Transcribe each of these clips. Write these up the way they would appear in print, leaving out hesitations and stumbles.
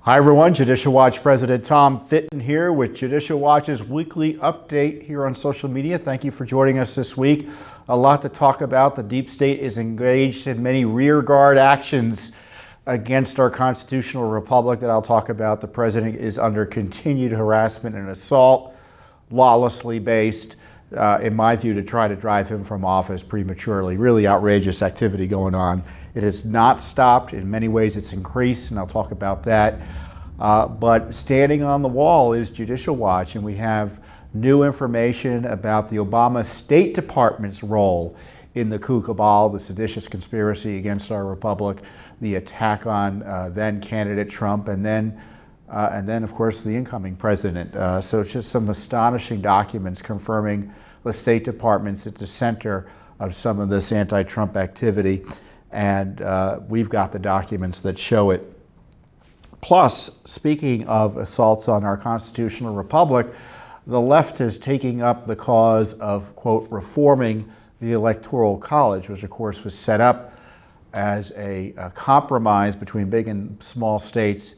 Hi everyone, Judicial Watch President Tom Fitton here with Judicial Watch's weekly update here on social media. Thank you for joining us this week. A lot to talk about. The deep state is engaged in many rearguard actions against our constitutional republic that I'll talk about. The president is under continued harassment and assault, lawlessly based, in my view, to try to drive him from office prematurely. Really outrageous activity going on. It has not stopped. In many ways, it's increased, and I'll talk about that. But standing on the wall is Judicial Watch, and we have new information about the Obama State Department's role in the coup cabal, the seditious conspiracy against our republic, the attack on then candidate Trump, and then, of course, the incoming president. So it's just some astonishing documents confirming the State Department's at the center of some of this anti-Trump activity. And we've got the documents that show it. Plus, speaking of assaults on our constitutional republic, the left is taking up the cause of, quote, reforming the Electoral College, which of course was set up as a compromise between big and small states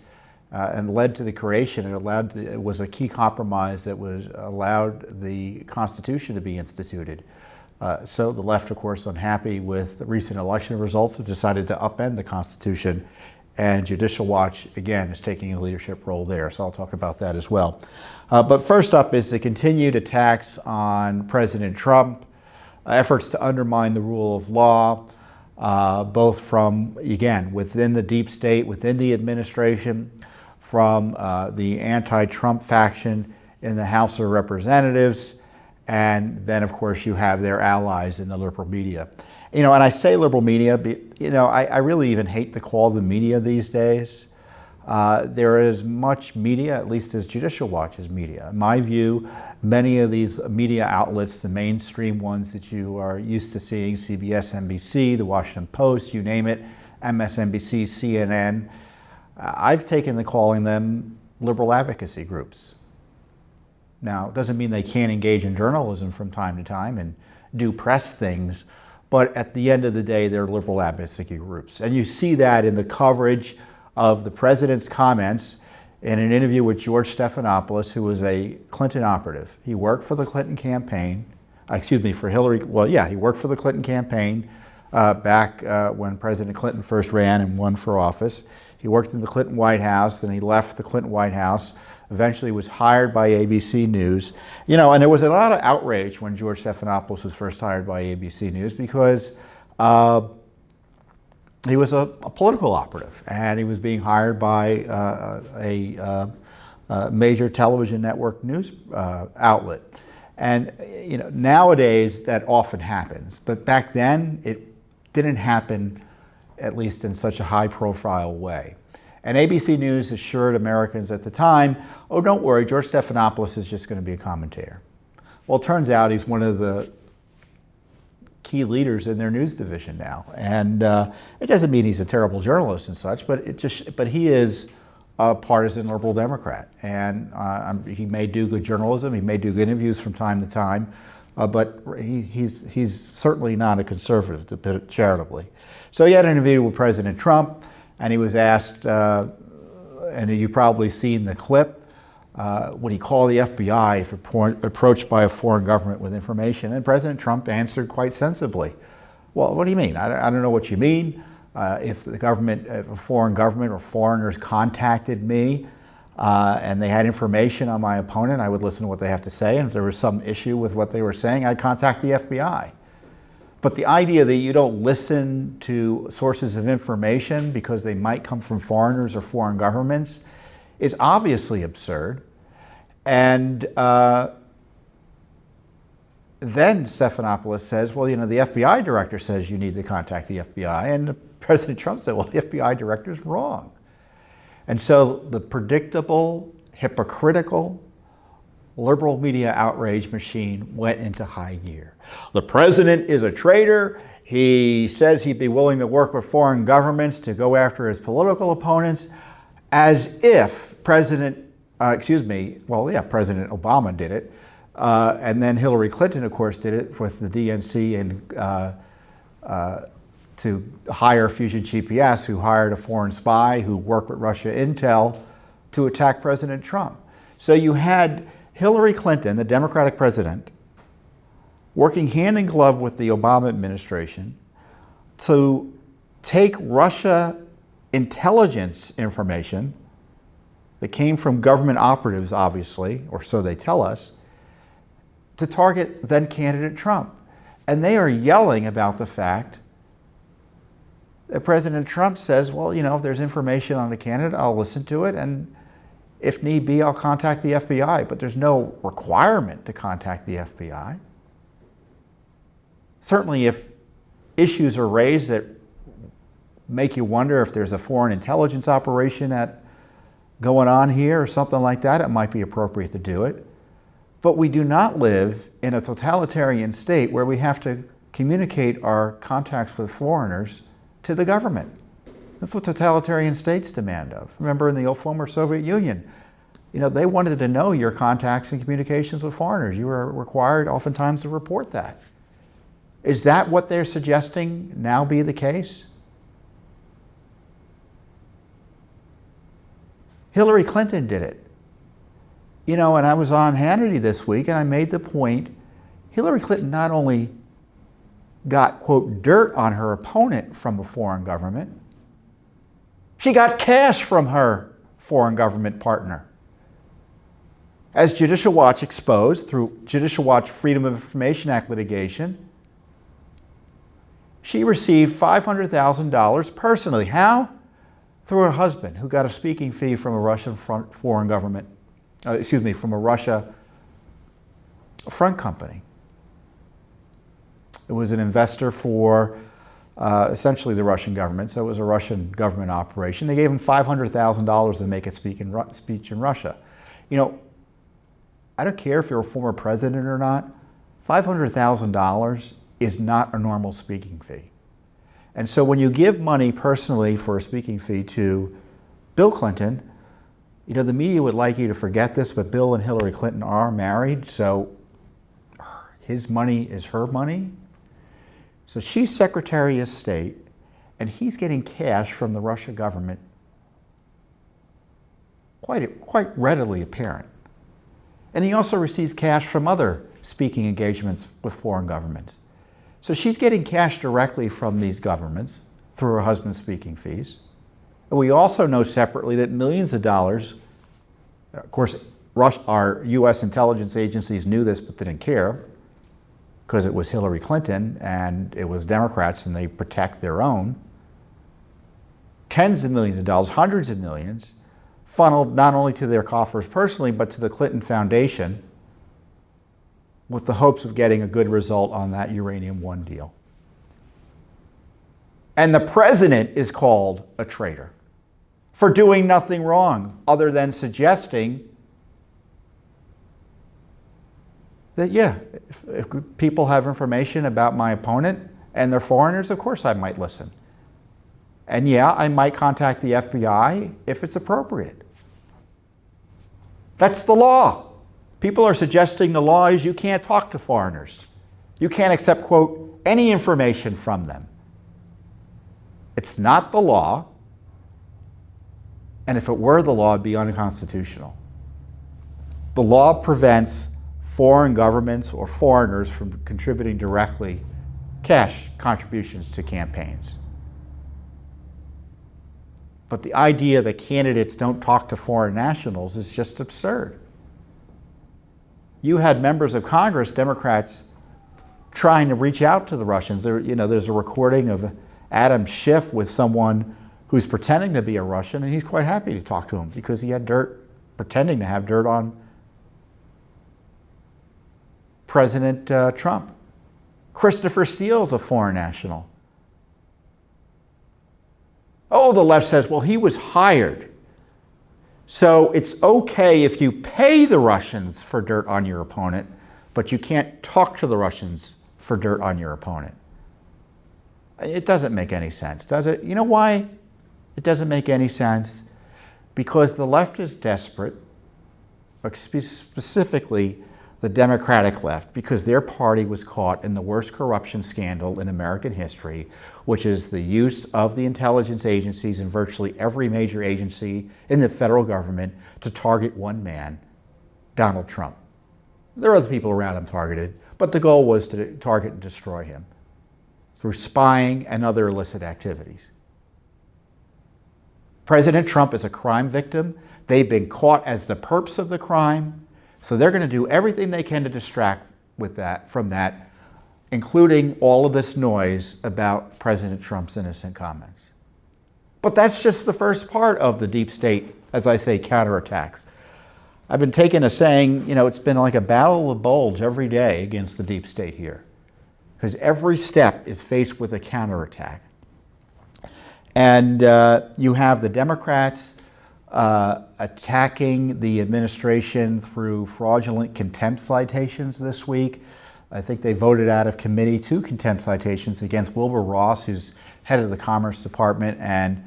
and led to the creation. It was a key compromise that allowed the Constitution to be instituted. So the left, of course, unhappy with the recent election results, have decided to upend the Constitution, and Judicial Watch, again, is taking a leadership role there. So I'll talk about that as well. But first up is the continued attacks on President Trump, efforts to undermine the rule of law, both from, again, within the deep state, within the administration, from the anti-Trump faction in the House of Representatives, and then, of course, you have their allies in the liberal media. And I say liberal media, but, I really even hate to call them media these days. There is much media, at least as Judicial Watch is media. In my view, many of these media outlets, the mainstream ones that you are used to seeing, CBS, NBC, The Washington Post, you name it, MSNBC, CNN, I've taken to calling them liberal advocacy groups. Now, it doesn't mean they can't engage in journalism from time to time and do press things, but at the end of the day, they're liberal advocacy groups. And you see that in the coverage of the president's comments in an interview with George Stephanopoulos, who was a Clinton operative. He worked for the Clinton campaign, for Hillary, he worked for the Clinton campaign back when President Clinton first ran and won for office. He worked in the Clinton White House, and he left the Clinton White House, eventually was hired by ABC News. And there was a lot of outrage when George Stephanopoulos was first hired by ABC News because he was a political operative, and he was being hired by a major television network news outlet. And nowadays that often happens, but back then it didn't happen, at least in such a high-profile way. And ABC News assured Americans at the time, oh, don't worry, George Stephanopoulos is just going to be a commentator. Well, it turns out he's one of the key leaders in their news division now. And it doesn't mean he's a terrible journalist and such, but he is a partisan liberal Democrat. And he may do good journalism, he may do good interviews from time to time, but he's certainly not a conservative, to put it charitably. So he had an interview with President Trump, and he was asked, and you've probably seen the clip, would he call the FBI if approached by a foreign government with information? And President Trump answered quite sensibly, well, what do you mean? I don't know what you mean. If a foreign government or foreigners contacted me and they had information on my opponent, I would listen to what they have to say. And if there was some issue with what they were saying, I'd contact the FBI. But the idea that you don't listen to sources of information because they might come from foreigners or foreign governments is obviously absurd. And then Stephanopoulos says, well, the FBI director says you need to contact the FBI. And President Trump said, well, the FBI director's wrong. And so the predictable, hypocritical, liberal media outrage machine went into high gear. The president is a traitor. He says he'd be willing to work with foreign governments to go after his political opponents, as if President Obama did it. And then Hillary Clinton, of course, did it with the DNC and to hire Fusion GPS, who hired a foreign spy who worked with Russia Intel to attack President Trump. So you had Hillary Clinton, the Democratic president, working hand in glove with the Obama administration to take Russia intelligence information that came from government operatives, obviously, or so they tell us, to target then candidate Trump. And they are yelling about the fact that President Trump says, well, if there's information on a candidate, I'll listen to it, and if need be, I'll contact the FBI. But there's no requirement to contact the FBI. Certainly if issues are raised that make you wonder if there's a foreign intelligence operation going on here or something like that, it might be appropriate to do it. But we do not live in a totalitarian state where we have to communicate our contacts with foreigners to the government. That's what totalitarian states demand of. Remember in the old former Soviet Union, they wanted to know your contacts and communications with foreigners. You were required oftentimes to report that. Is that what they're suggesting now be the case? Hillary Clinton did it. And I was on Hannity this week and I made the point, Hillary Clinton not only got, quote, dirt on her opponent from a foreign government, she got cash from her foreign government partner. As Judicial Watch exposed through Judicial Watch Freedom of Information Act litigation, she received $500,000 personally. How? Through her husband, who got a speaking fee from a Russian foreign government, from a Russia front company. It was an investor for essentially the Russian government, so it was a Russian government operation. They gave him $500,000 to make a speech in Russia. I don't care if you're a former president or not, $500,000 is not a normal speaking fee. And so when you give money personally for a speaking fee to Bill Clinton, the media would like you to forget this, but Bill and Hillary Clinton are married, so his money is her money. So she's Secretary of State, and he's getting cash from the Russian government, quite readily apparent. And he also receives cash from other speaking engagements with foreign governments. So she's getting cash directly from these governments through her husband's speaking fees. And we also know separately that millions of dollars, of course, our U.S. intelligence agencies knew this but didn't care because it was Hillary Clinton and it was Democrats and they protect their own. Tens of millions of dollars, hundreds of millions, funneled not only to their coffers personally but to the Clinton Foundation with the hopes of getting a good result on that Uranium One deal. And the president is called a traitor for doing nothing wrong other than suggesting that, if people have information about my opponent and they're foreigners, of course I might listen. And I might contact the FBI if it's appropriate. That's the law. People are suggesting the law is you can't talk to foreigners. You can't accept, quote, any information from them. It's not the law, and if it were the law, it'd be unconstitutional. The law prevents foreign governments or foreigners from contributing directly cash contributions to campaigns. But the idea that candidates don't talk to foreign nationals is just absurd. You had members of Congress, Democrats, trying to reach out to the Russians. There's a recording of Adam Schiff with someone who's pretending to be a Russian, and he's quite happy to talk to him because he had pretending to have dirt on President Trump. Christopher Steele's a foreign national. Oh, the left says, well, he was hired. So it's okay if you pay the Russians for dirt on your opponent, but you can't talk to the Russians for dirt on your opponent. It doesn't make any sense, does it? You know why it doesn't make any sense? Because the left is desperate, specifically the Democratic left, because their party was caught in the worst corruption scandal in American history, which is the use of the intelligence agencies in virtually every major agency in the federal government to target one man, Donald Trump. There are other people around him targeted, but the goal was to target and destroy him through spying and other illicit activities. President Trump is a crime victim. They've been caught as the perps of the crime. So they're going to do everything they can to distract from that, including all of this noise about President Trump's innocent comments. But that's just the first part of the deep state, as I say, counterattacks. I've been taking a saying, it's been like a battle of the bulge every day against the deep state here, because every step is faced with a counterattack. And you have the Democrats attacking the administration through fraudulent contempt citations this week. I think they voted out of committee 2 contempt citations against Wilbur Ross, who's head of the Commerce Department, and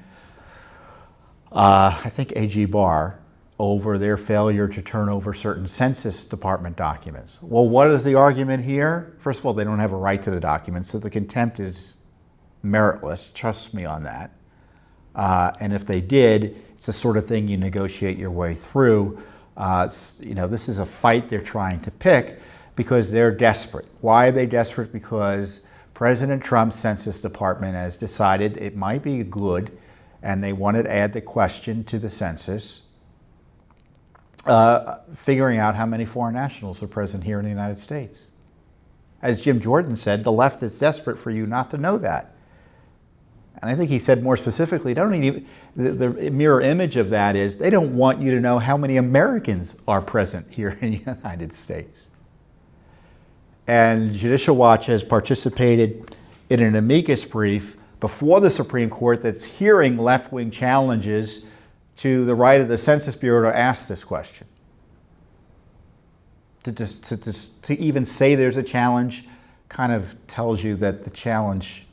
I think A.G. Barr, over their failure to turn over certain Census Department documents. Well, what is the argument here? First of all, they don't have a right to the documents, so the contempt is meritless. Trust me on that. And if they did, it's the sort of thing you negotiate your way through. This is a fight they're trying to pick because they're desperate. Why are they desperate? Because President Trump's Census Department has decided it might be good, and they wanted to add the question to the census, figuring out how many foreign nationals are present here in the United States. As Jim Jordan said, the left is desperate for you not to know that. And I think he said more specifically, the mirror image of that is they don't want you to know how many Americans are present here in the United States. And Judicial Watch has participated in an amicus brief before the Supreme Court that's hearing left-wing challenges to the right of the Census Bureau to ask this question. To even say there's a challenge kind of tells you that the challenge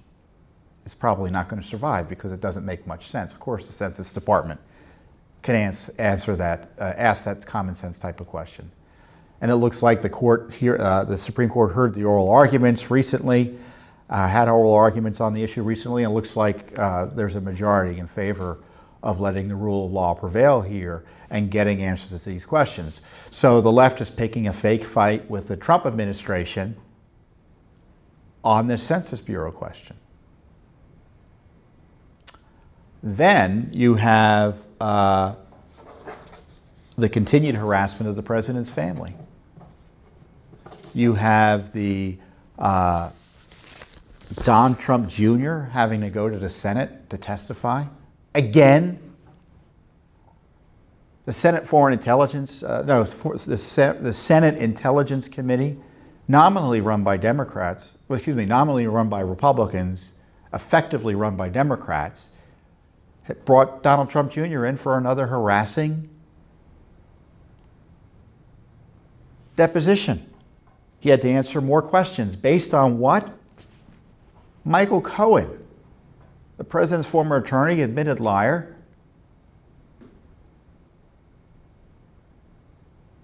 is probably not going to survive because it doesn't make much sense. Of course, the Census Department can answer that, ask that common sense type of question. And it looks like the court here, the Supreme Court heard the oral arguments recently, had oral arguments on the issue recently, and it looks like there's a majority in favor of letting the rule of law prevail here and getting answers to these questions. So the left is picking a fake fight with the Trump administration on this Census Bureau question. Then you have the continued harassment of the president's family. You have the Don Trump Jr. having to go to the Senate to testify. Again, the Senate Foreign Intelligence, the Senate Intelligence Committee, nominally run by Democrats, nominally run by Republicans, effectively run by Democrats, had brought Donald Trump Jr. in for another harassing deposition. He had to answer more questions based on what? Michael Cohen, the president's former attorney, admitted liar.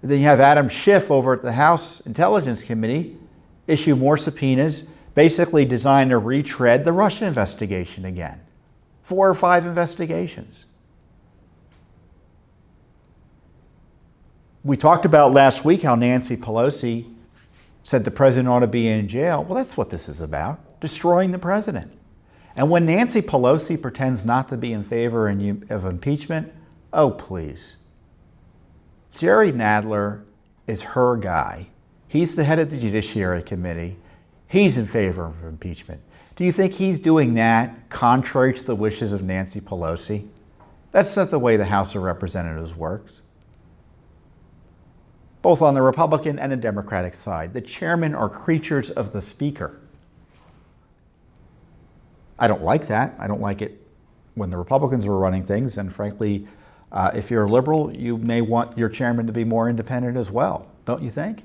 Then you have Adam Schiff over at the House Intelligence Committee issue more subpoenas, basically designed to retread the Russia investigation again. 4 or 5 investigations. We talked about last week how Nancy Pelosi said the president ought to be in jail. Well, that's what this is about, destroying the president. And when Nancy Pelosi pretends not to be in favor of impeachment, oh, please. Jerry Nadler is her guy. He's the head of the Judiciary Committee. He's in favor of impeachment. Do you think he's doing that contrary to the wishes of Nancy Pelosi? That's not the way the House of Representatives works. Both on the Republican and the Democratic side, the chairmen are creatures of the speaker. I don't like that. I don't like it when the Republicans are running things, and frankly, if you're a liberal, you may want your chairman to be more independent as well, don't you think?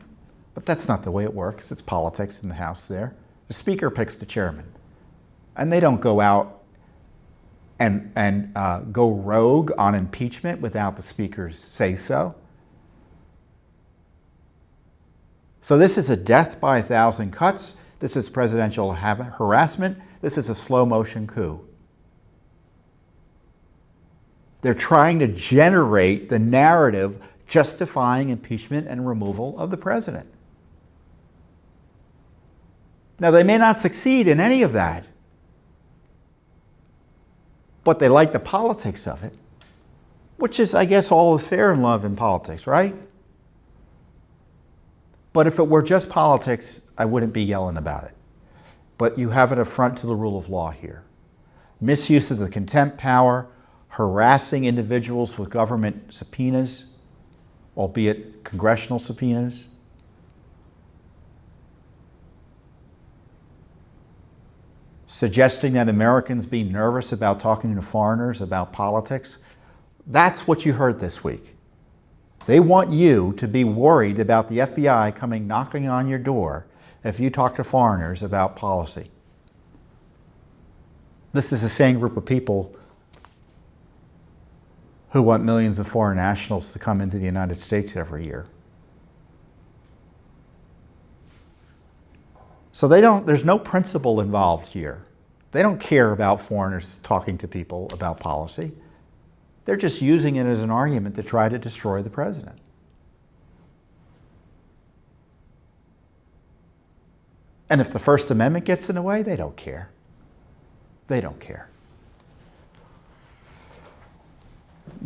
But that's not the way it works. It's politics in the House there. The speaker picks the chairman. And they don't go out and go rogue on impeachment without the speaker's say-so. So this is a death by 1,000 cuts. This is presidential harassment. This is a slow motion coup. They're trying to generate the narrative justifying impeachment and removal of the president. Now, they may not succeed in any of that, but they like the politics of it, which is, I guess, all is fair in love in politics, right? But if it were just politics, I wouldn't be yelling about it. But you have an affront to the rule of law here. Misuse of the contempt power, harassing individuals with government subpoenas, albeit congressional subpoenas. Suggesting that Americans be nervous about talking to foreigners about politics. That's what you heard this week. They want you to be worried about the FBI coming knocking on your door if you talk to foreigners about policy. This is the same group of people who want millions of foreign nationals to come into the United States every year. So there's no principle involved here. They don't care about foreigners talking to people about policy. They're just using it as an argument to try to destroy the president. And if the First Amendment gets in the way, they don't care. They don't care.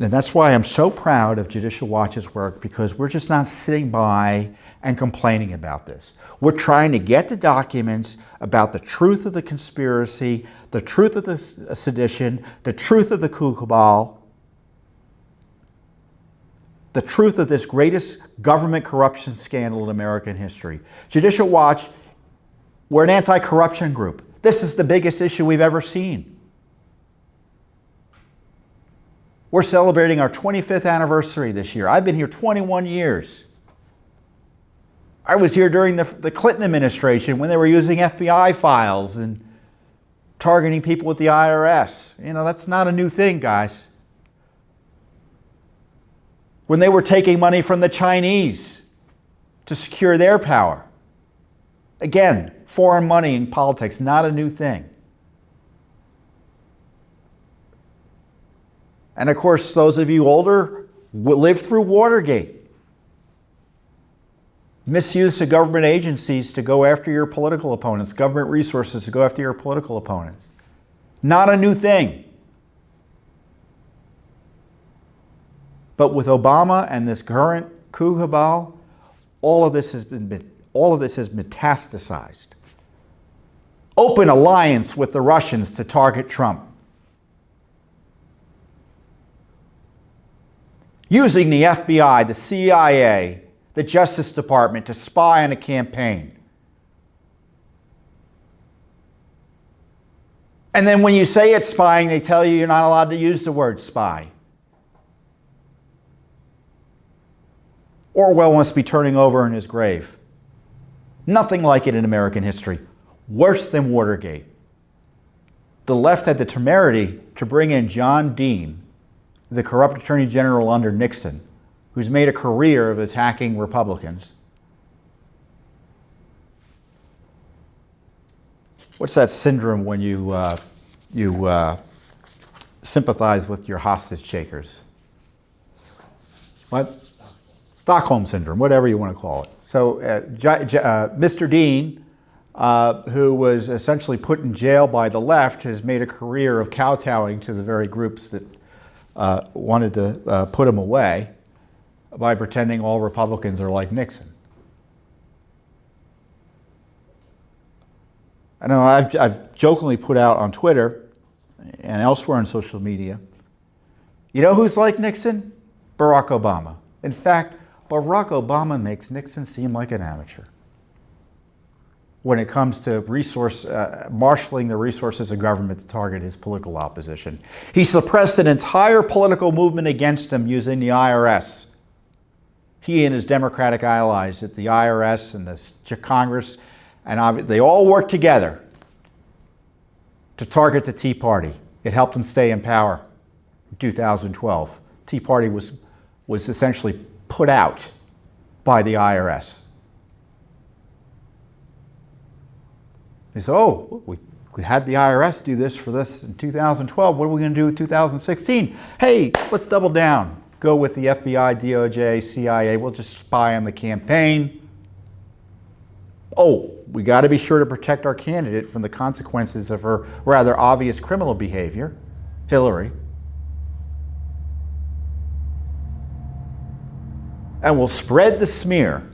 And that's why I'm so proud of Judicial Watch's work, because we're just not sitting by and complaining about this. We're trying to get the documents about the truth of the conspiracy, the truth of the sedition, the truth of the coup cabal, the truth of this greatest government corruption scandal in American history. Judicial Watch, we're an anti-corruption group. This is the biggest issue we've ever seen. We're celebrating our 25th anniversary this year. I've been here 21 years. I was here during the Clinton administration when they were using FBI files and targeting people with the IRS. You know, that's not a new thing, guys. When they were taking money from the Chinese to secure their power. Again, foreign money in politics, not a new thing. And of course, those of you older lived through Watergate. Misuse of government agencies to go after your political opponents, government resources to go after your political opponents. Not a new thing. But with Obama and this current coup cabal, all of this has metastasized. Open alliance with the Russians to target Trump. Using the FBI, the CIA, the Justice Department to spy on a campaign. And then when you say it's spying, they tell you you're not allowed to use the word spy. Orwell must be turning over in his grave. Nothing like it in American history. Worse than Watergate. The left had the temerity to bring in John Dean, the corrupt Attorney General under Nixon, who's made a career of attacking Republicans. What's that syndrome when you sympathize with your hostage takers? What? Stockholm syndrome, whatever you want to call it. So Mr. Dean, who was essentially put in jail by the left, has made a career of kowtowing to the very groups that wanted to put him away by pretending all Republicans are like Nixon. I know I've jokingly put out on Twitter and elsewhere on social media, you know who's like Nixon? Barack Obama. In fact, Barack Obama makes Nixon seem like an amateur when it comes to marshaling the resources of government to target his political opposition. He suppressed an entire political movement against him using the IRS. He and his Democratic allies at the IRS and the Congress, and they all worked together to target the Tea Party. It helped him stay in power in 2012. Tea Party was essentially put out by the IRS. He said, oh, we had the IRS do this for this in 2012. What are we going to do in 2016? Hey, let's double down. Go with the FBI, DOJ, CIA. We'll just spy on the campaign. Oh, we got to be sure to protect our candidate from the consequences of her rather obvious criminal behavior, Hillary. And we'll spread the smear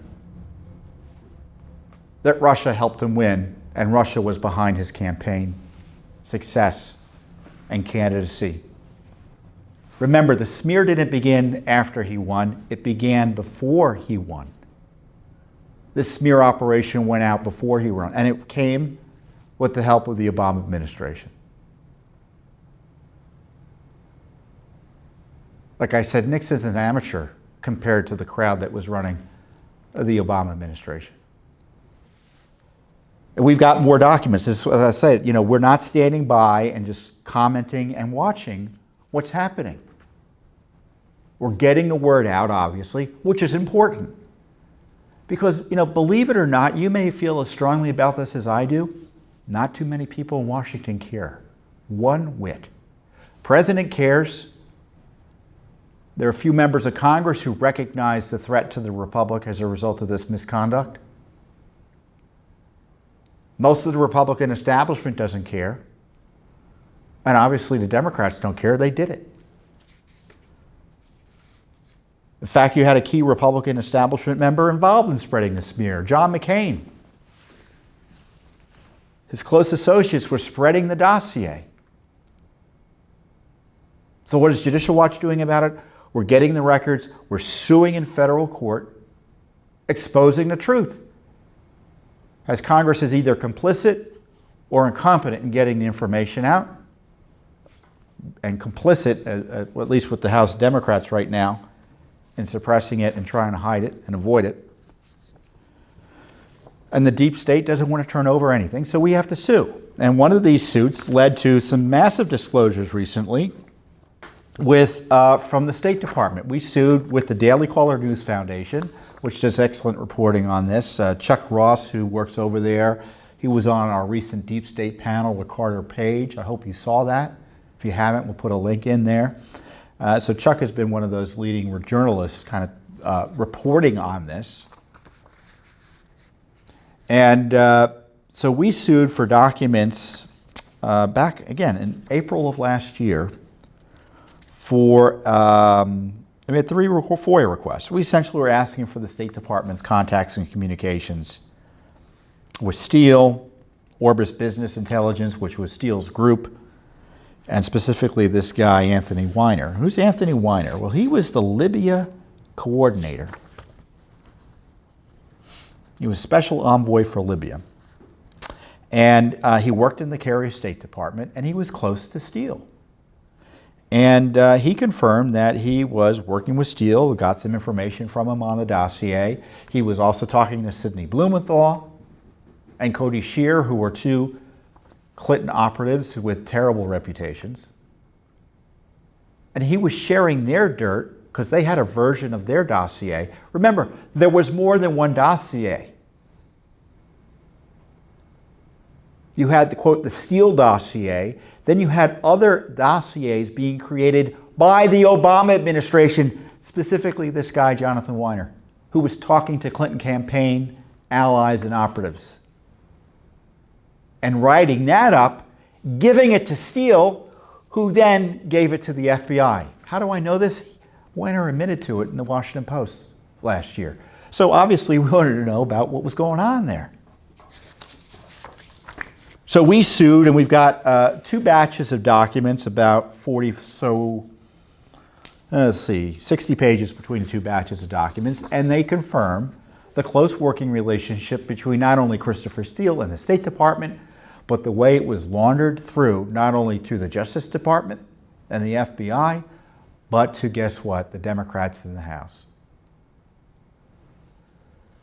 that Russia helped him win and Russia was behind his campaign success and candidacy. Remember, the smear didn't begin after he won. It began before he won. This smear operation went out before he won, and it came with the help of the Obama administration. Like I said, Nixon's an amateur compared to the crowd that was running the Obama administration. And we've got more documents. As I said, we're not standing by and just commenting and watching what's happening. We're getting the word out, obviously, which is important. Because, believe it or not, you may feel as strongly about this as I do. Not too many people in Washington care. One whit. President cares. There are a few members of Congress who recognize the threat to the Republic as a result of this misconduct. Most of the Republican establishment doesn't care. And obviously the Democrats don't care. They did it. In fact, you had a key Republican establishment member involved in spreading the smear, John McCain. His close associates were spreading the dossier. So what is Judicial Watch doing about it? We're getting the records. We're suing in federal court, exposing the truth. As Congress is either complicit or incompetent in getting the information out, and complicit, at least with the House Democrats right now, in suppressing it and trying to hide it and avoid it. And the deep state doesn't want to turn over anything, so we have to sue. And one of these suits led to some massive disclosures recently from the State Department. We sued with the Daily Caller News Foundation, which does excellent reporting on this. Chuck Ross, who works over there, he was on our recent Deep State panel with Carter Page. I hope you saw that. If you haven't, we'll put a link in there. So Chuck has been one of those leading journalists kind of reporting on this. And so we sued for documents back, again, in April of last year for, we had 3 FOIA requests. We essentially were asking for the State Department's contacts and communications with Steele, Orbis Business Intelligence, which was Steele's group, and specifically this guy, Anthony Weiner. Who's Anthony Weiner? Well, he was the Libya coordinator. He was special envoy for Libya. And he worked in the Kerry State Department, and he was close to Steele. And he confirmed that he was working with Steele, got some information from him on the dossier. He was also talking to Sidney Blumenthal and Cody Shear, who were 2 Clinton operatives with terrible reputations. And he was sharing their dirt because they had a version of their dossier. Remember, there was more than one dossier. You had, the Steele dossier. Then you had other dossiers being created by the Obama administration, specifically this guy, Jonathan Weiner, who was talking to Clinton campaign allies and operatives. And writing that up, giving it to Steele, who then gave it to the FBI. How do I know this? Weiner admitted to it in the Washington Post last year. So obviously we wanted to know about what was going on there. So we sued, and we've got 2 batches of documents, about 60 pages between the 2 batches of documents, and they confirm the close working relationship between not only Christopher Steele and the State Department, but the way it was laundered through, not only through the Justice Department and the FBI, but to, guess what, the Democrats in the House.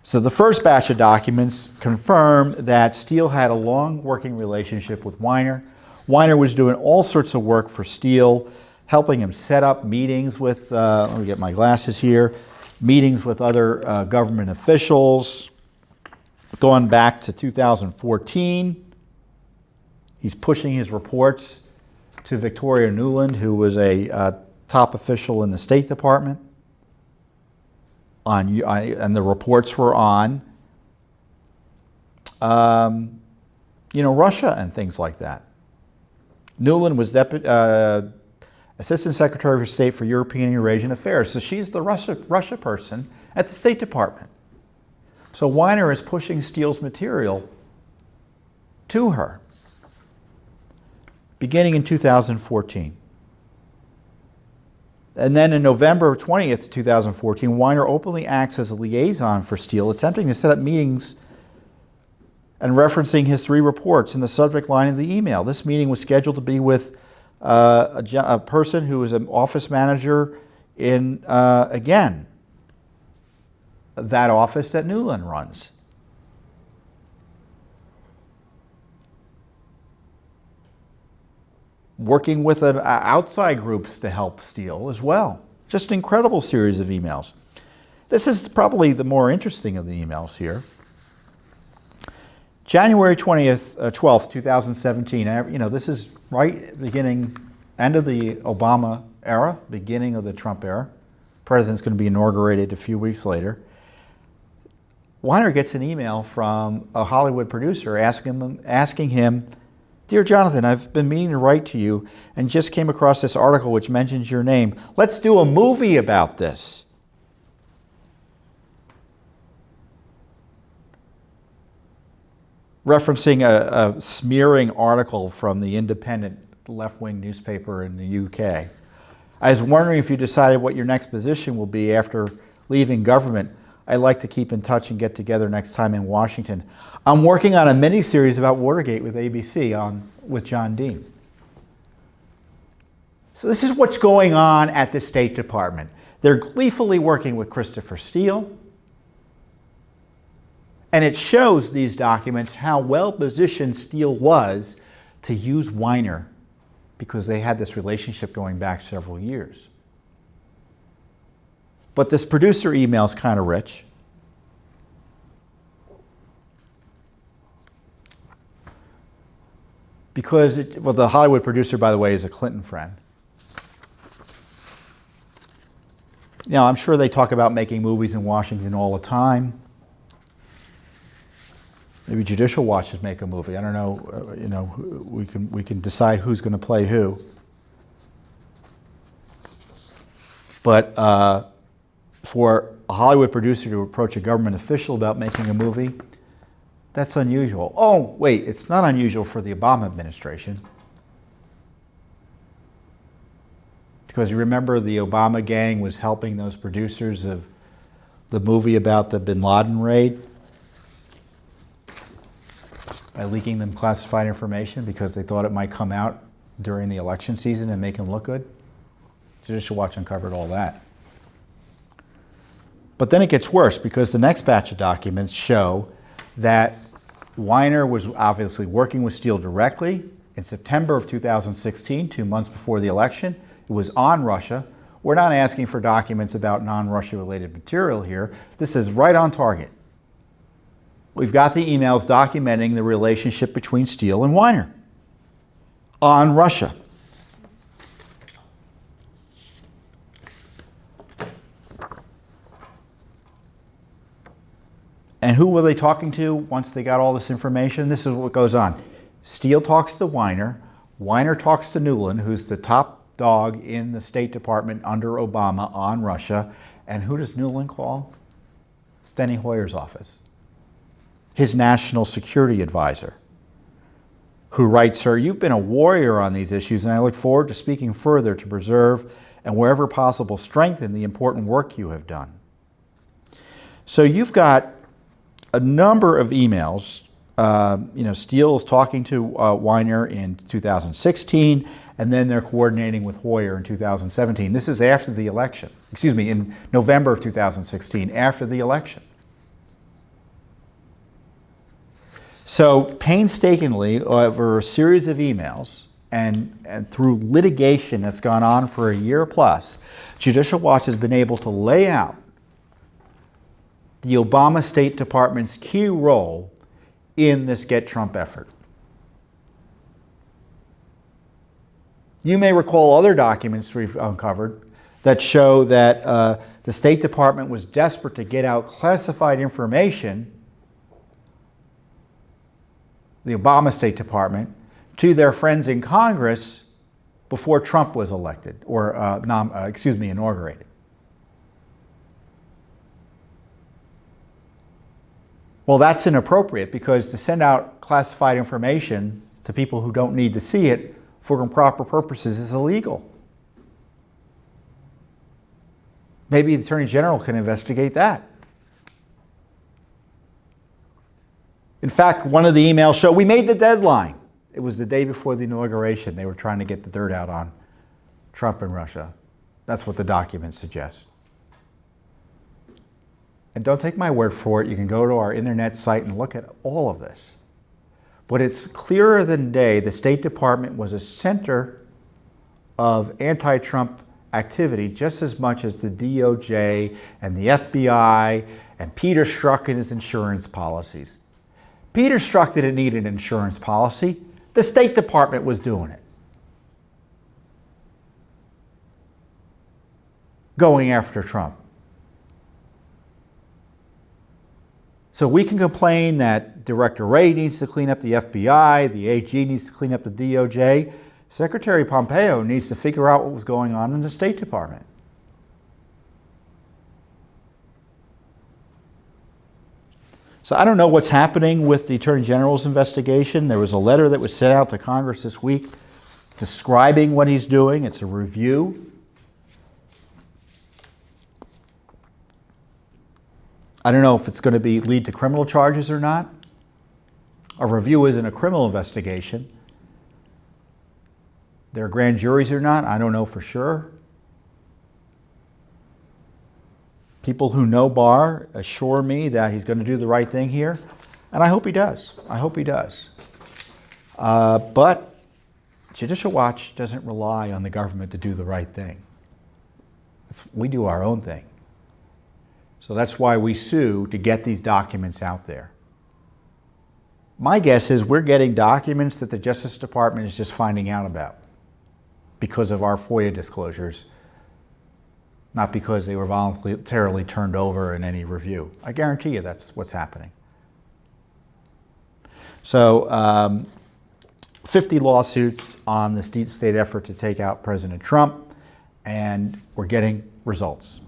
So the first batch of documents confirm that Steele had a long working relationship with Weiner. Weiner was doing all sorts of work for Steele, helping him set up meetings with, let me get my glasses here, meetings with other government officials, going back to 2014. He's pushing his reports to Victoria Nuland, who was a top official in the State Department, and the reports were on, Russia and things like that. Nuland was Assistant Secretary of State for European and Eurasian Affairs, so she's the Russia person at the State Department. So Weiner is pushing Steele's material to her, beginning in 2014. And then in November 20th, 2014, Weiner openly acts as a liaison for Steele, attempting to set up meetings and referencing his 3 reports in the subject line of the email. This meeting was scheduled to be with a person who was an office manager in, again, that office that Nuland runs. Working with outside groups to help Steele as well. Just an incredible series of emails. This is probably the more interesting of the emails here. January 12th, 2017. This is right beginning, end of the Obama era, beginning of the Trump era. President's going to be inaugurated a few weeks later. Weiner gets an email from a Hollywood producer asking him, "Dear Jonathan, I've been meaning to write to you and just came across this article which mentions your name. Let's do a movie about this." Referencing a smearing article from the Independent left-wing newspaper in the UK. I was wondering if you decided what your next position will be after leaving government. I'd like to keep in touch and get together next time in Washington. I'm working on a mini-series about Watergate with ABC with John Dean. So this is what's going on at the State Department. They're gleefully working with Christopher Steele. And it shows, these documents, how well-positioned Steele was to use Weiner, because they had this relationship going back several years. But this producer email is kind of rich. Because, the Hollywood producer, by the way, is a Clinton friend. Now, I'm sure they talk about making movies in Washington all the time. Maybe Judicial Watch should make a movie. I don't know. We can decide who's going to play who. But for a Hollywood producer to approach a government official about making a movie, that's unusual. Oh, wait, it's not unusual for the Obama administration. Because you remember the Obama gang was helping those producers of the movie about the bin Laden raid by leaking them classified information because they thought it might come out during the election season and make them look good. Judicial Watch uncovered all that. But then it gets worse, because the next batch of documents show that Weiner was obviously working with Steele directly. In September of 2016, 2 months before the election, it was on Russia. We're not asking for documents about non-Russia related material here. This is right on target. We've got the emails documenting the relationship between Steele and Weiner on Russia. And who were they talking to once they got all this information? This is what goes on. Steele talks to Weiner. Weiner talks to Nuland, who's the top dog in the State Department under Obama on Russia. And who does Nuland call? Steny Hoyer's office, his national security advisor, who writes her, "You've been a warrior on these issues, and I look forward to speaking further to preserve and wherever possible strengthen the important work you have done." So you've got a number of emails. Steele is talking to Weiner in 2016, and then they're coordinating with Hoyer in 2017. This is after the election. Excuse me, in November of 2016, after the election. So painstakingly, over a series of emails and through litigation that's gone on for a year plus, Judicial Watch has been able to lay out the Obama State Department's key role in this Get Trump effort. You may recall other documents we've uncovered that show that the State Department was desperate to get out classified information, the Obama State Department, to their friends in Congress before Trump was elected, or inaugurated. Well, that's inappropriate, because to send out classified information to people who don't need to see it for improper purposes is illegal. Maybe the Attorney General can investigate that. In fact, one of the emails showed we made the deadline. It was the day before the inauguration. They were trying to get the dirt out on Trump and Russia. That's what the documents suggest. And don't take my word for it. You can go to our internet site and look at all of this. But it's clearer than day the State Department was a center of anti-Trump activity just as much as the DOJ and the FBI and Peter Strzok and his insurance policies. Peter Strzok didn't need an insurance policy. The State Department was doing it. Going after Trump. So we can complain that Director Wray needs to clean up the FBI, the AG needs to clean up the DOJ. Secretary Pompeo needs to figure out what was going on in the State Department. So I don't know what's happening with the Attorney General's investigation. There was a letter that was sent out to Congress this week describing what he's doing. It's a review. I don't know if it's going to lead to criminal charges or not. A review isn't a criminal investigation. There are grand juries or not, I don't know for sure. People who know Barr assure me that he's going to do the right thing here, and I hope he does. I hope he does. But Judicial Watch doesn't rely on the government to do the right thing. We do our own thing. So that's why we sue, to get these documents out there. My guess is we're getting documents that the Justice Department is just finding out about because of our FOIA disclosures, not because they were voluntarily turned over in any review. I guarantee you that's what's happening. So 50 lawsuits on this deep state effort to take out President Trump, and we're getting results.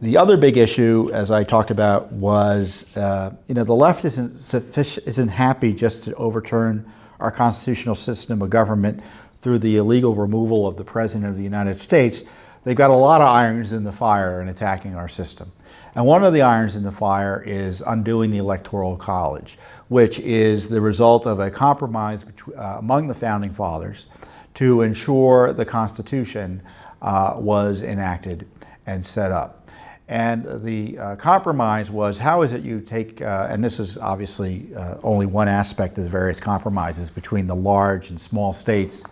The other big issue, as I talked about, was the left isn't happy just to overturn our constitutional system of government through the illegal removal of the President of the United States. They've got a lot of irons in the fire in attacking our system. And one of the irons in the fire is undoing the Electoral College, which is the result of a compromise among the Founding Fathers to ensure the Constitution was enacted and set up. And the compromise was, how is it you take, and this is obviously only one aspect of the various compromises between the large and small states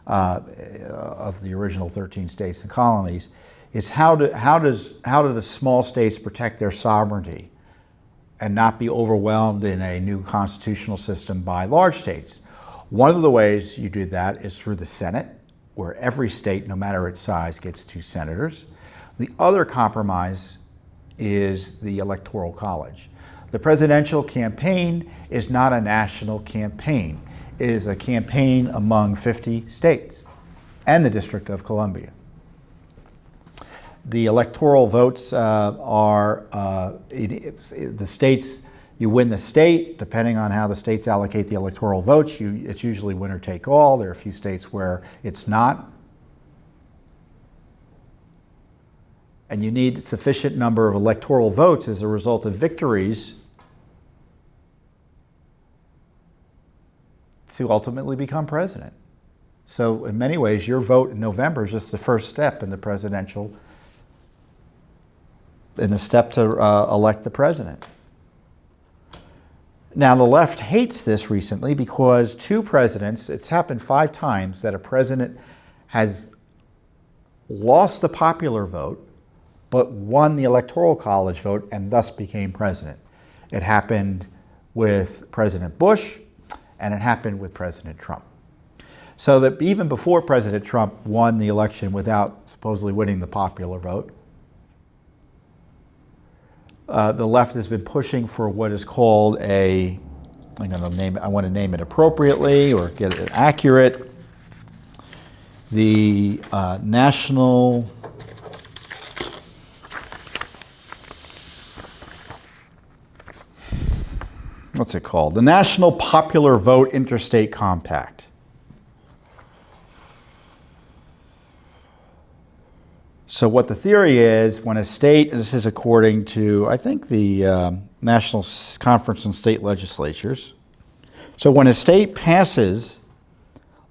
of the original 13 states and colonies, is how do the small states protect their sovereignty and not be overwhelmed in a new constitutional system by large states? One of the ways you do that is through the Senate, where every state, no matter its size, gets 2 senators. The other compromise is the Electoral College. The presidential campaign is not a national campaign. It is a campaign among 50 states and the District of Columbia. The electoral votes are the states. You win the state, depending on how the states allocate the electoral votes. It's usually winner take all. There are a few states where it's not. And you need a sufficient number of electoral votes as a result of victories to ultimately become president. So in many ways, your vote in November is just the first step in the step to elect the president. Now, the left hates this recently because 2 presidents, it's happened 5 times that a president has lost the popular vote but won the Electoral College vote and thus became president. It happened with President Bush, and it happened with President Trump. So that even before President Trump won the election without supposedly winning the popular vote, the left has been pushing for what is called I want to name it appropriately or get it accurate, the national what's it called? The National Popular Vote Interstate Compact. So what the theory is, when a state, and this is according to, I think, the National Conference on State Legislatures. So when a state passes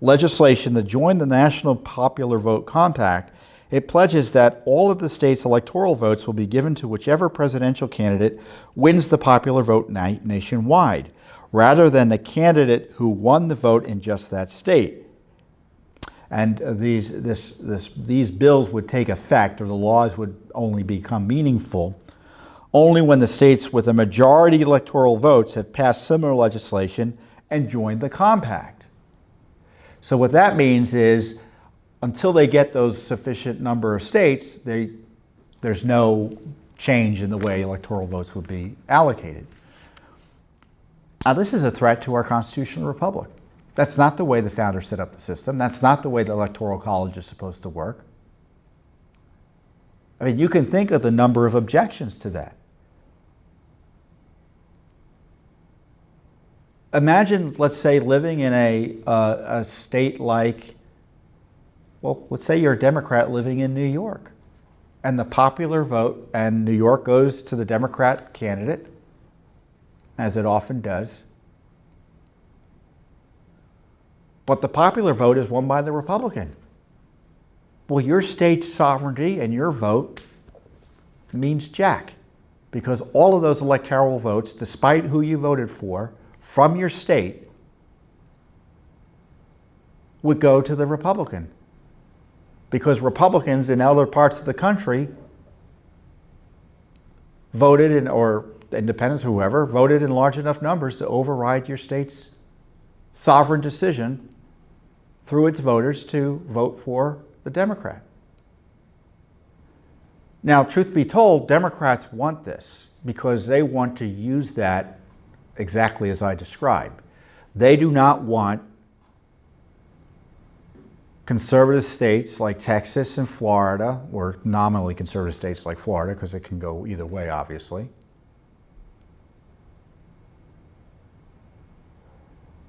legislation to join the National Popular Vote Compact, it pledges that all of the state's electoral votes will be given to whichever presidential candidate wins the popular vote nationwide, rather than the candidate who won the vote in just that state. And these bills would take effect, or the laws would only become meaningful, only when the states with a majority electoral votes have passed similar legislation and joined the compact. So what that means is, until they get those sufficient number of states, there's no change in the way electoral votes would be allocated. Now, this is a threat to our constitutional republic. That's not the way the founders set up the system. That's not the way the Electoral College is supposed to work. I mean, you can think of the number of objections to that. Imagine, let's say, living in a state like, well, let's say you're a Democrat living in New York, and the popular vote, and New York goes to the Democrat candidate, as it often does. But the popular vote is won by the Republican. Well, your state's sovereignty and your vote means jack, because all of those electoral votes, despite who you voted for, from your state, would go to the Republican. Because Republicans in other parts of the country voted in, or independents, whoever, voted in large enough numbers to override your state's sovereign decision through its voters to vote for the Democrat. Now, truth be told, Democrats want this because they want to use that exactly as I described. They do not want conservative states like Texas and Florida, or nominally conservative states like Florida, because it can go either way, obviously.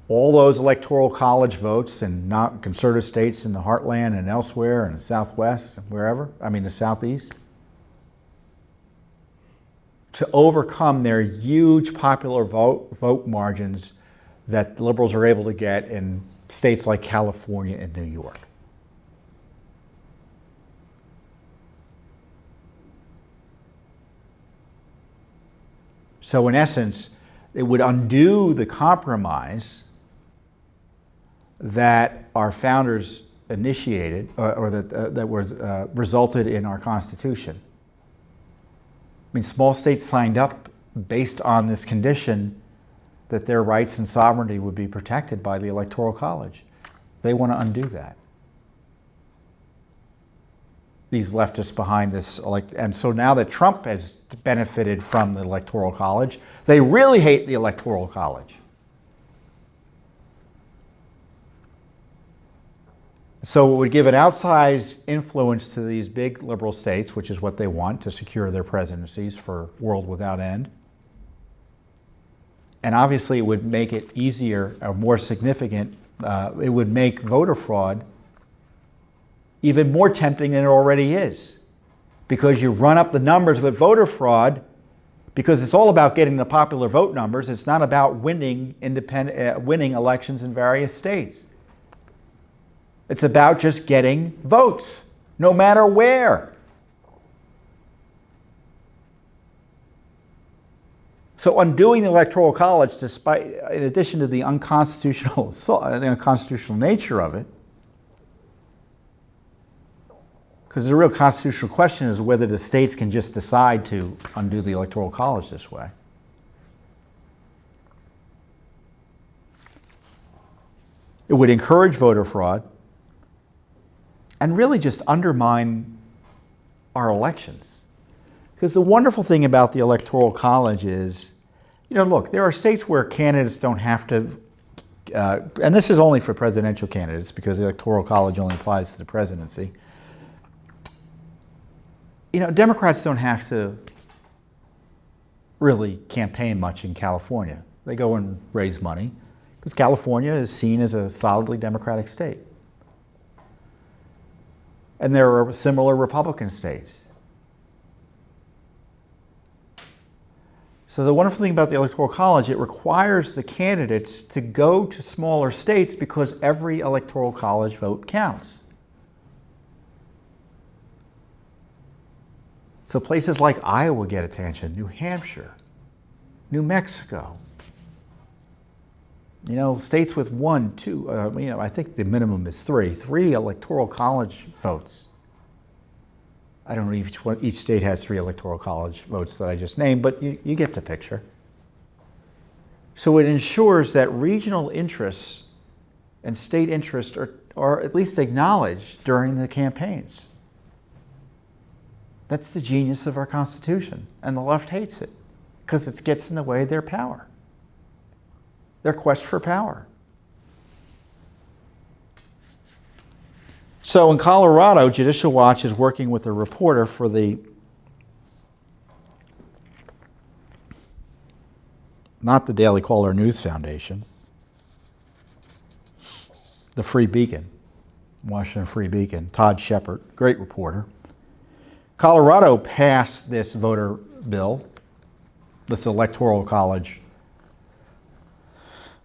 All those electoral college votes in not conservative states in the heartland and elsewhere and the Southwest and wherever, the Southeast, to overcome their huge popular vote margins that liberals are able to get in states like California and New York. So in essence, it would undo the compromise that our founders initiated, or that was resulted in our Constitution. Small states signed up based on this condition that their rights and sovereignty would be protected by the Electoral College. They want to undo that. These leftists behind this, and so now that Trump has benefited from the Electoral College, they really hate the Electoral College. So it would give an outsized influence to these big liberal states, which is what they want to secure their presidencies for world without end. And obviously it would make it easier or more significant. It would make voter fraud even more tempting than it already is, because you run up the numbers with voter fraud, because it's all about getting the popular vote numbers. It's not about winning elections in various states. It's about just getting votes, no matter where. So undoing the Electoral College, in addition to the unconstitutional nature of it, because the real constitutional question is whether the states can just decide to undo the Electoral College this way. It would encourage voter fraud and really just undermine our elections. Because the wonderful thing about the Electoral College is, look, there are states where candidates don't have to, and this is only for presidential candidates because the Electoral College only applies to the presidency. Democrats don't have to really campaign much in California. They go and raise money because California is seen as a solidly Democratic state. And there are similar Republican states. So the wonderful thing about the Electoral College, it requires the candidates to go to smaller states because every Electoral College vote counts. So places like Iowa get attention, New Hampshire, New Mexico. States with 1, 2, I think the minimum is 3 Electoral College votes. I don't know if each state has 3 Electoral College votes that I just named, but you get the picture. So it ensures that regional interests and state interests are at least acknowledged during the campaigns. That's the genius of our Constitution, and the left hates it because it gets in the way of their power, their quest for power. So in Colorado, Judicial Watch is working with a reporter for not the Daily Caller News Foundation, the Free Beacon, Washington Free Beacon, Todd Shepard, great reporter. Colorado passed this voter bill, this Electoral College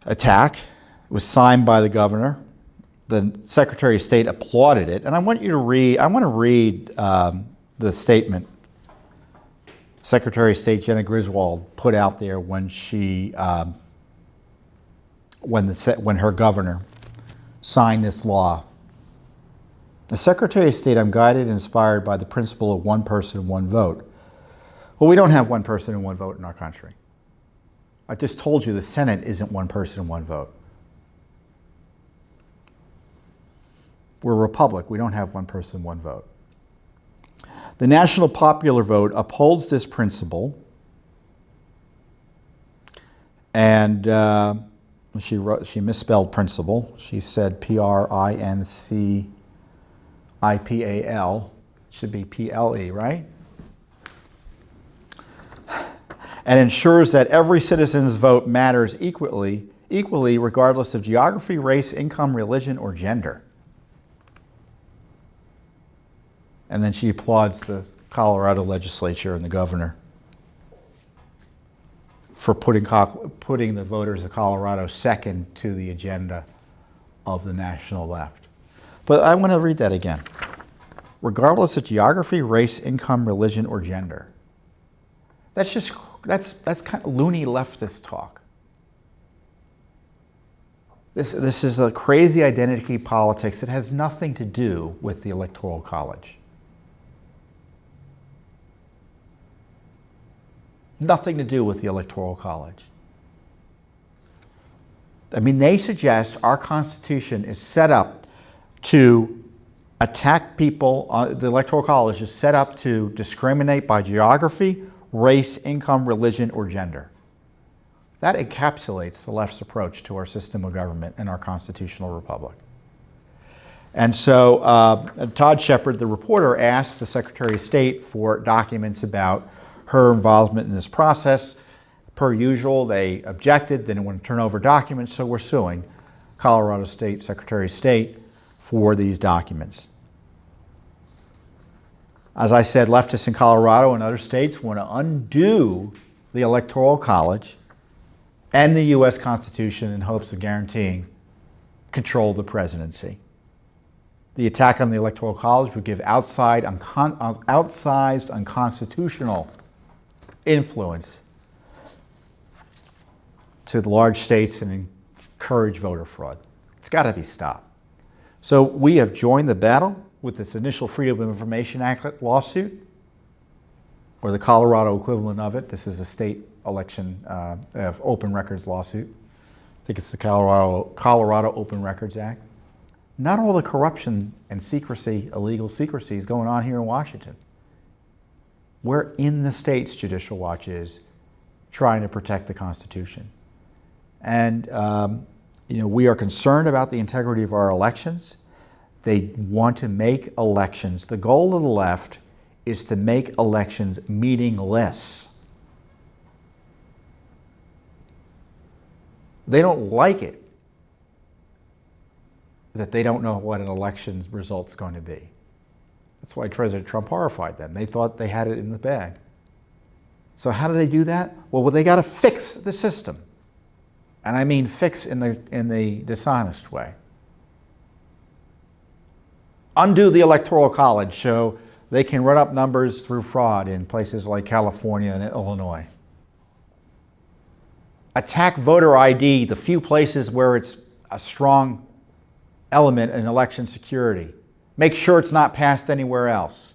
attack. It was signed by the governor. The Secretary of State applauded it. And I want to read the statement Secretary of State Jenna Griswold put out there when when her governor signed this law. The Secretary of State, I'm guided and inspired by the principle of one person, one vote. Well, we don't have one person and one vote in our country. I just told you the Senate isn't one person and one vote. We're a republic. We don't have one person, one vote. The national popular vote upholds this principle, and she misspelled principle. She said Principal. Should be PLE, right? And ensures that every citizen's vote matters equally regardless of geography, race, income, religion, or gender. And then she applauds the Colorado legislature and the governor for putting the voters of Colorado second to the agenda of the national left. But I want to read that again. Regardless of geography, race, income, religion, or gender. That's kind of loony leftist talk. This is a crazy identity politics that has nothing to do with the Electoral College. Nothing to do with the Electoral College. I mean, they suggest our Constitution is set up to attack people. The Electoral College is set up to discriminate by geography, race, income, religion, or gender. That encapsulates the left's approach to our system of government and our constitutional republic. And so Todd Shepard, the reporter, asked the Secretary of State for documents about her involvement in this process. Per usual, they objected, they didn't want to turn over documents, so we're suing Colorado State Secretary of State for these documents. As I said, leftists in Colorado and other states want to undo the Electoral College and the U.S. Constitution in hopes of guaranteeing control of the presidency. The attack on the Electoral College would give outsized unconstitutional influence to the large states and encourage voter fraud. It's got to be stopped. So we have joined the battle with this initial Freedom of Information Act lawsuit, or the Colorado equivalent of it. This is a state election open records lawsuit. I think it's the Colorado Open Records Act. Not all the corruption and secrecy, illegal secrecy, is going on here in Washington. We're in the states, Judicial Watch is, trying to protect the Constitution. And we are concerned about the integrity of our elections. They want to make elections. The goal of the left is to make elections meaningless. They don't like it that they don't know what an election result's going to be. That's why President Trump horrified them. They thought they had it in the bag. So how do they do that? Well, they got to fix the system. And I mean fix in the dishonest way. Undo the Electoral College so they can run up numbers through fraud in places like California and Illinois. Attack voter ID, the few places where it's a strong element in election security. Make sure it's not passed anywhere else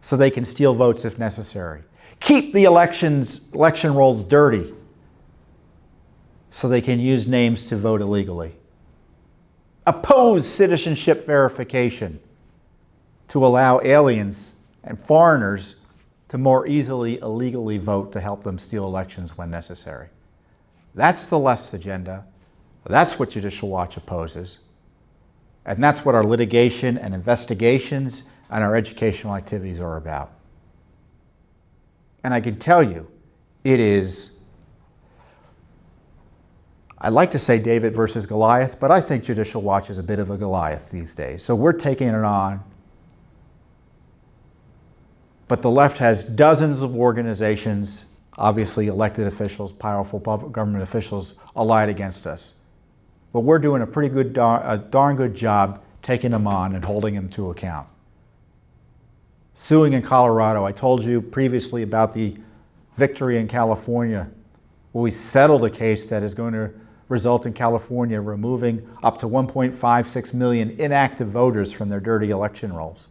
so they can steal votes if necessary. Keep the election rolls dirty so they can use names to vote illegally. Oppose citizenship verification to allow aliens and foreigners to more easily, illegally vote to help them steal elections when necessary. That's the left's agenda. That's what Judicial Watch opposes. And that's what our litigation and investigations and our educational activities are about. And I can tell you, it is, I'd like to say David versus Goliath, but I think Judicial Watch is a bit of a Goliath these days. So we're taking it on. But the left has dozens of organizations, obviously elected officials, powerful public government officials, allied against us. But we're doing a pretty good, darn good job taking them on and holding them to account. Suing in Colorado, I told you previously about the victory in California, where we settled a case that is going to result in California removing up to 1.56 million inactive voters from their dirty election rolls.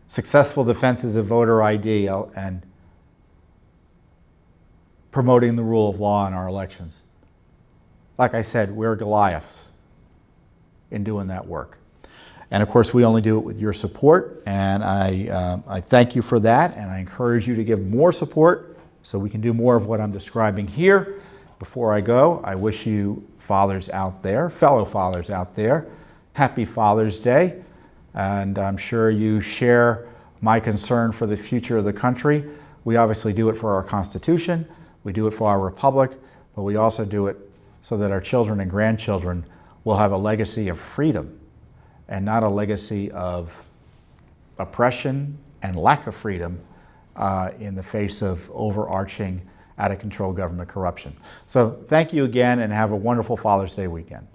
Successful defenses of voter ID and promoting the rule of law in our elections. Like I said, we're Goliaths in doing that work. And of course, we only do it with your support, and I thank you for that, and I encourage you to give more support so we can do more of what I'm describing here. Before I go, I wish you fathers out there, fellow fathers out there, happy Father's Day, and I'm sure you share my concern for the future of the country. We obviously do it for our Constitution, we do it for our Republic, but we also do it so that our children and grandchildren will have a legacy of freedom and not a legacy of oppression and lack of freedom in the face of overarching, out-of-control government corruption. So thank you again, and have a wonderful Father's Day weekend.